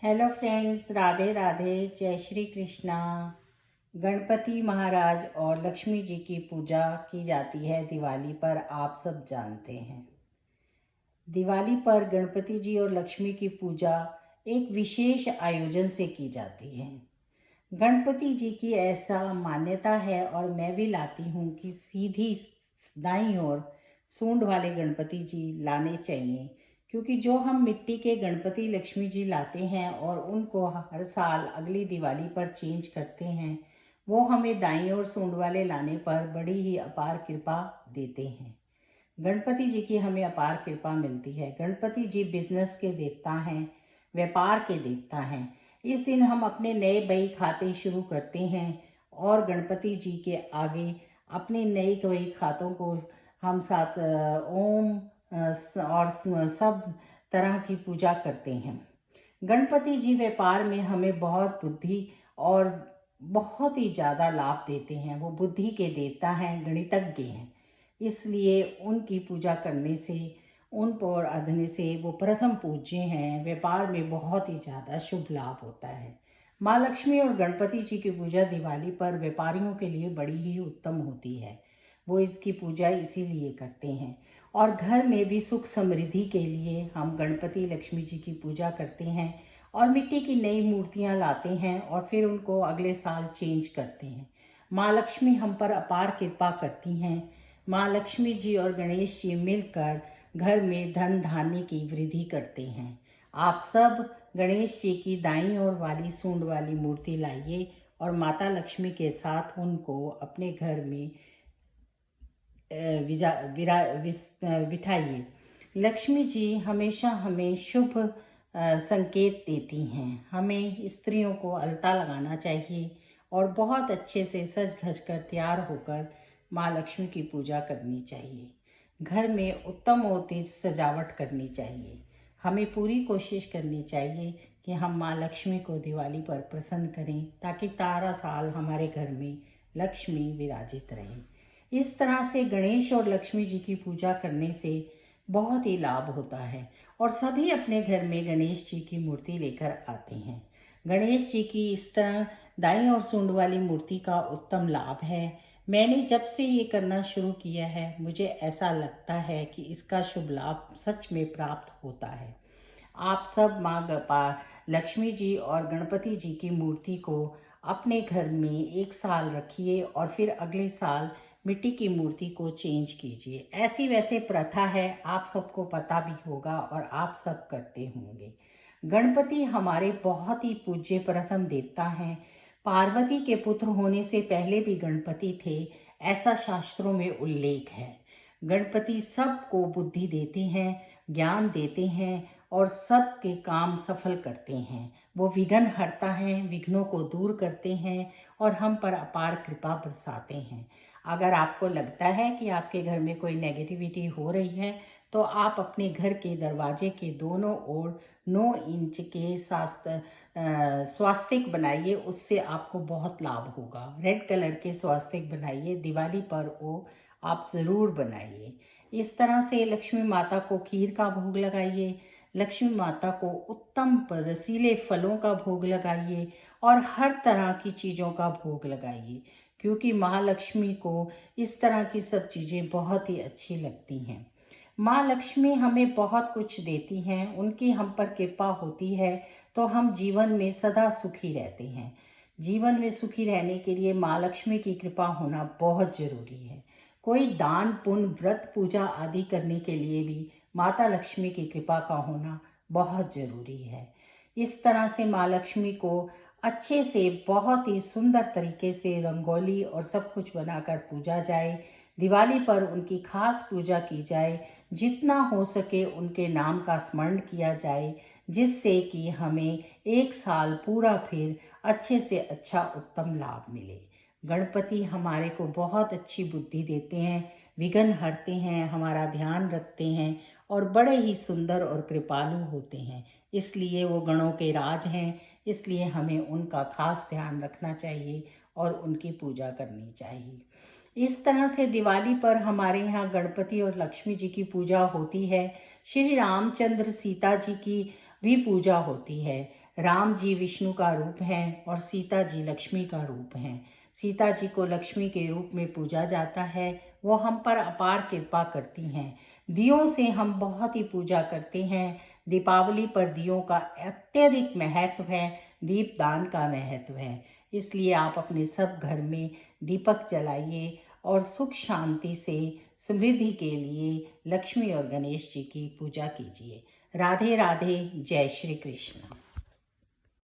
Hello friends, Radhe Radhe, जय श्री कृष्णा। गणपति महाराज और लक्ष्मी जी की पूजा की जाती है दिवाली पर, आप सब जानते हैं। दिवाली पर गणपति जी और लक्ष्मी की पूजा एक विशेष आयोजन से की जाती है। गणपति जी की ऐसा मान्यता है और मैं भी लाती हूँ कि सीधी दाईं ओर सूंड वाले गणपति जी लाने चाहिए, क्योंकि जो हम मिट्टी के गणपति लक्ष्मी जी लाते हैं और उनको हर साल अगली दिवाली पर चेंज करते हैं, वो हमें दाईं ओर सूंड वाले लाने पर बड़ी ही अपार कृपा देते हैं। गणपति जी की हमें अपार कृपा मिलती है। गणपति जी बिजनेस के देवता हैं, व्यापार के देवता हैं। इस दिन हम अपने नए बही खाते शुरू करते हैं और गणपति जी के आगे अपने नए बही खातों को हम साथ ओम और सब तरह की पूजा करते हैं। गणपति जी व्यापार में हमें बहुत बुद्धि और बहुत ही ज़्यादा लाभ देते हैं। वो बुद्धि के देवता हैं, गणितज्ञ हैं, इसलिए उनकी पूजा करने से, उन पर आराधने से वो प्रथम पूज्य हैं। व्यापार में बहुत ही ज़्यादा शुभ लाभ होता है। माँ लक्ष्मी और गणपति जी की पूजा दिवाली पर व्यापारियों के लिए बड़ी ही उत्तम होती है। वो इसकी पूजा इसीलिए करते हैं। और घर में भी सुख समृद्धि के लिए हम गणपति लक्ष्मी जी की पूजा करते हैं और मिट्टी की नई मूर्तियाँ लाते हैं और फिर उनको अगले साल चेंज करते हैं। माँ लक्ष्मी हम पर अपार कृपा करती हैं। माँ लक्ष्मी जी और गणेश जी मिलकर घर में धन धान्य की वृद्धि करते हैं। आप सब गणेश जी की दाईं ओर वाली सूंड वाली मूर्ति लाइए और माता लक्ष्मी के साथ उनको अपने घर में बिठाइए। लक्ष्मी जी हमेशा हमें शुभ संकेत देती हैं। हमें स्त्रियों को अलता लगाना चाहिए और बहुत अच्छे से सज धज कर तैयार होकर माँ लक्ष्मी की पूजा करनी चाहिए। घर में उत्तम होती सजावट करनी चाहिए। हमें पूरी कोशिश करनी चाहिए कि हम माँ लक्ष्मी को दिवाली पर प्रसन्न करें, ताकि सारा साल हमारे घर में लक्ष्मी विराजित रहे। इस तरह से गणेश और लक्ष्मी जी की पूजा करने से बहुत ही लाभ होता है और सभी अपने घर में गणेश जी की मूर्ति लेकर आते हैं। गणेश जी की इस तरह दाईं और सूंड वाली मूर्ति का उत्तम लाभ है। मैंने जब से ये करना शुरू किया है, मुझे ऐसा लगता है कि इसका शुभ लाभ सच में प्राप्त होता है। आप सब माँ लक्ष्मी जी और गणपति जी की मूर्ति को अपने घर में एक साल रखिए और फिर अगले साल मिट्टी की मूर्ति को चेंज कीजिए। ऐसी वैसे प्रथा है, आप सबको पता भी होगा और आप सब करते होंगे। गणपति हमारे बहुत ही पूज्य प्रथम देवता हैं। पार्वती के पुत्र होने से पहले भी गणपति थे, ऐसा शास्त्रों में उल्लेख है। गणपति सबको बुद्धि देते हैं, ज्ञान देते हैं और सबके काम सफल करते हैं। वो विघ्न हरता है, विघ्नों को दूर करते हैं और हम पर अपार कृपा बरसाते हैं। अगर आपको लगता है कि आपके घर में कोई नेगेटिविटी हो रही है, तो आप अपने घर के दरवाजे के दोनों ओर 9 इंच के स्वास्तिक बनाइए। उससे आपको बहुत लाभ होगा। रेड कलर के स्वास्तिक बनाइए, दिवाली पर वो आप ज़रूर बनाइए। इस तरह से लक्ष्मी माता को खीर का भोग लगाइए, लक्ष्मी माता को उत्तम रसीले फलों का भोग लगाइए और हर तरह की चीज़ों का भोग लगाइए, क्योंकि महालक्ष्मी को इस तरह की सब चीज़ें बहुत ही अच्छी लगती हैं। माँ लक्ष्मी हमें बहुत कुछ देती हैं, उनकी हम पर कृपा होती है तो हम जीवन में सदा सुखी रहते हैं। जीवन में सुखी रहने के लिए माँ लक्ष्मी की कृपा होना बहुत जरूरी है। कोई दान पुण्य व्रत पूजा आदि करने के लिए भी माता लक्ष्मी की कृपा का होना बहुत जरूरी है। इस तरह से माँ लक्ष्मी को अच्छे से बहुत ही सुंदर तरीके से रंगोली और सब कुछ बनाकर पूजा जाए। दिवाली पर उनकी खास पूजा की जाए, जितना हो सके उनके नाम का स्मरण किया जाए, जिससे कि हमें एक साल पूरा फिर अच्छे से अच्छा उत्तम लाभ मिले। गणपति हमारे को बहुत अच्छी बुद्धि देते हैं, विघ्न हरते हैं, हमारा ध्यान रखते हैं और बड़े ही सुंदर और कृपालु होते हैं। इसलिए वो गणों के राज हैं, इसलिए हमें उनका खास ध्यान रखना चाहिए और उनकी पूजा करनी चाहिए। इस तरह से दिवाली पर हमारे यहाँ गणपति और लक्ष्मी जी की पूजा होती है। श्री रामचंद्र सीता जी की भी पूजा होती है। राम जी विष्णु का रूप हैं और सीता जी लक्ष्मी का रूप हैं। सीता जी को लक्ष्मी के रूप में पूजा जाता है। वो हम पर अपार कृपा करती हैं। दियों से हम बहुत ही पूजा करते हैं। दीपावली पर दियों का अत्यधिक महत्व है, दीपदान का महत्व है। इसलिए आप अपने सब घर में दीपक जलाइए और सुख शांति से समृद्धि के लिए लक्ष्मी और गणेश जी की पूजा कीजिए। राधे राधे। जय श्री कृष्ण।